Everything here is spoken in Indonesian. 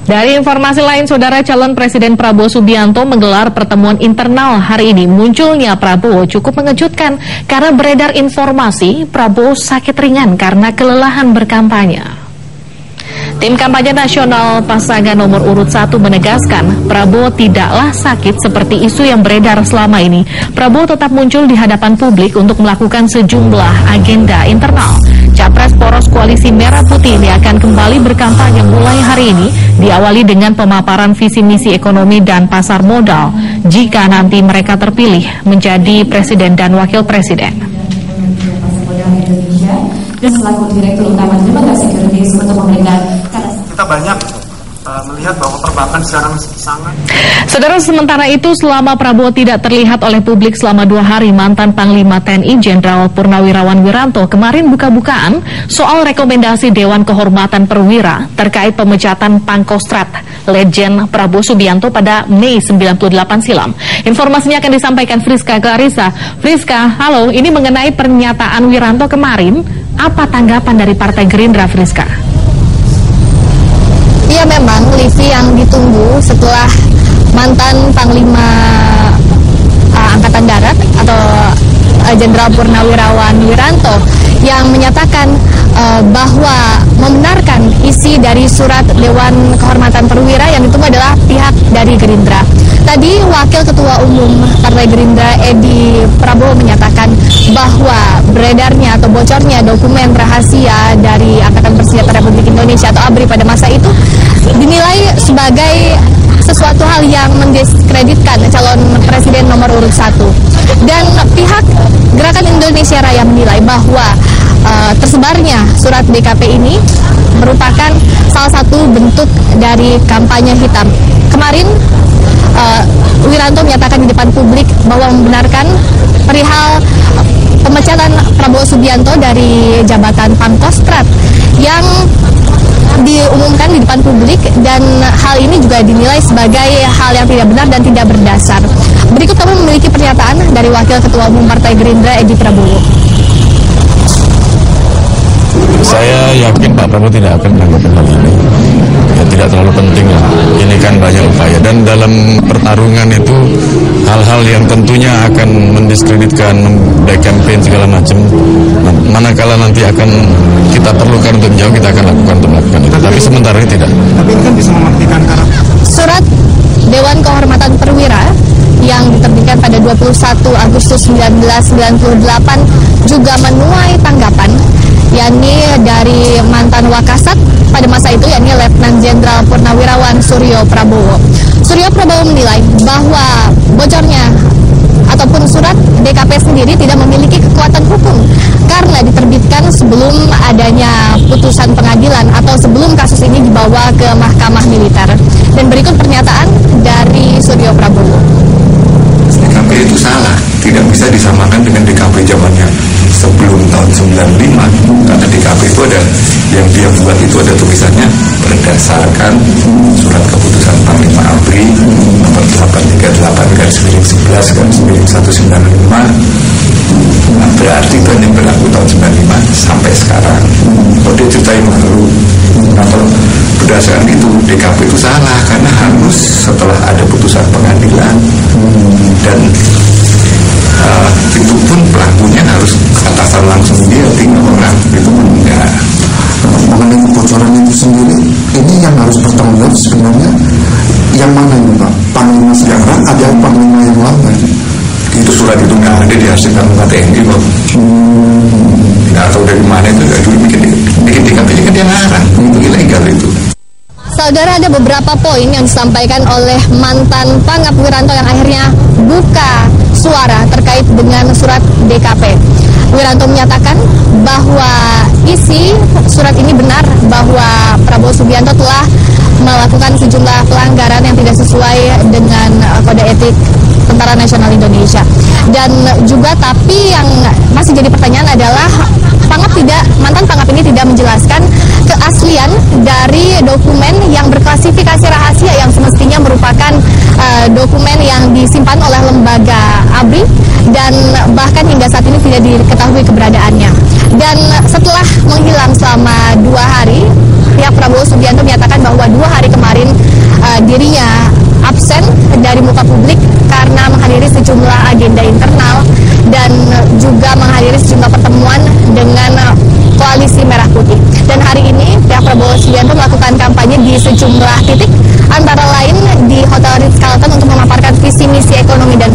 Dari informasi lain, Saudara, calon Presiden Prabowo Subianto menggelar pertemuan internal hari ini. Munculnya Prabowo cukup mengejutkan karena beredar informasi Prabowo sakit ringan karena kelelahan berkampanye. Tim kampanye nasional pasangan nomor urut 1 menegaskan Prabowo tidaklah sakit seperti isu yang beredar selama ini. Prabowo tetap muncul di hadapan publik untuk melakukan sejumlah agenda internal. Capres poros koalisi Merah Putih ini akan kembali berkampanye mulai hari ini, diawali dengan pemaparan visi misi ekonomi dan pasar modal jika nanti mereka terpilih menjadi presiden dan wakil presiden. Dan selaku Direktur Utama Lembaga Securities untuk memberikan kita banyak melihat bahwa perbankan sekarang sangat. Saudara, sementara itu selama Prabowo tidak terlihat oleh publik selama 2 hari, mantan Panglima TNI Jenderal Purnawirawan Wiranto kemarin buka-bukaan soal rekomendasi Dewan Kehormatan Perwira terkait pemecatan Pangkostrat Legend Prabowo Subianto pada Mei 98 silam. Informasinya akan disampaikan Friska Clarissa. Friska, halo, ini mengenai pernyataan Wiranto kemarin, apa tanggapan dari Partai Gerindra, Friska? Iya, memang Livi, yang ditunggu setelah mantan Panglima Angkatan Darat atau Jenderal Purnawirawan Wiranto yang menyatakan bahwa membenarkan isi dari surat Dewan Kehormatan Perwira yang ditunggu adalah pihak dari Gerindra. Tadi Wakil Ketua Umum Partai Gerindra Edi Prabowo menyatakan bahwa beredarnya atau bocornya dokumen rahasia dari Angkatan Bersenjata Republik Indonesia atau ABRI pada masa itu dinilai sebagai sesuatu hal yang mendiskreditkan calon presiden nomor urut 1. Dan pihak Gerakan Indonesia Raya menilai bahwa tersebarnya surat DKP ini merupakan salah satu bentuk dari kampanye hitam. Kemarin Wiranto menyatakan di depan publik bahwa membenarkan perihal pemecatan Prabowo Subianto dari jabatan Pangkostrat yang diumumkan di depan publik, dan hal ini juga dinilai sebagai hal yang tidak benar dan tidak berdasar. Berikut kami memiliki pernyataan dari Wakil Ketua Umum Partai Gerindra Edi Prabowo. Saya yakin Pak Prabowo tidak akan melakukan hal ini. Ya, tidak terlalu penting lah. Ini kan banyak upaya, dan dalam pertarungan itu hal-hal yang tentunya akan mendiskreditkan, back campaign segala macam. Manakala nanti akan kita perlukan untuk menjawab, kita akan lakukan untuk melakukan itu. Tapi sementara ini tidak. Tapi ini kan bisa mematikan karakter. Surat Dewan Kehormatan Perwira yang diterbitkan pada 21 Agustus 1998 juga menuai tanggapan, yakni dari mantan Wakasat pada masa itu, yakni Letnan Jenderal Purnawirawan Suryo Prabowo. Suryo Prabowo menilai bahwa bocornya ataupun surat DKP sendiri tidak memiliki kekuatan hukum karena diterbitkan sebelum adanya putusan pengadilan atau sebelum kasus ini dibawa ke mahkamah militer. Dan berikut pernyataan dari Suryo Prabowo. DKP itu salah, tidak bisa disamakan dengan DKP zamannya sebelum tahun 95, karena DKP itu ada yang dia buat itu ada tulisannya berdasarkan surat keputusan Panglima ABRI nomor 838/11/195. Nah, berarti itu yang berlaku tahun 95 sampai sekarang. Kalau dia ceritain lalu, nah, kalau berdasarkan itu DKP itu salah karena harus setelah ada putusan pengadilan, dan itu pun pelakunya harus atasan langsung dia, tinggal orang itu enggak. Mengenai kebocoran itu sendiri, ini yang harus bertanggung jawab sebenarnya yang mana ini Pak? Panglima sekarang ada panglima yang lama? Itu surat itu nggak ada di hasil Panglima TNI loh. Nggak tahu dari mana itu, nggak dulu bikin DKP kan dia larang, itu ilegal itu. Saudara, ada beberapa poin yang disampaikan oleh mantan Pangap Wiranto yang akhirnya buka suara terkait dengan surat DKP. Wiranto menyatakan bahwa isi surat ini benar bahwa Prabowo Subianto telah melakukan sejumlah pelanggaran yang tidak sesuai dengan kode etik Tentara Nasional Indonesia. Dan juga tapi yang masih jadi pertanyaan adalah mantan Pangap ini tidak menjelaskan keaslian dari dokumen yang berklasifikasi rahasia yang semestinya merupakan dokumen yang disimpan oleh lembaga ABRI dan bahkan hingga saat ini tidak diketahui keberadaannya. Dan setelah menghilang selama 2 hari, pihak Prabowo Subianto menyatakan bahwa 2 hari kemarin agenda internal dan juga menghadiri sejumlah pertemuan dengan Koalisi Merah Putih. Dan hari ini pihak Prabowo Subianto melakukan kampanye di sejumlah titik, antara lain di Hotel Ritz-Carlton untuk memaparkan visi misi ekonomi dan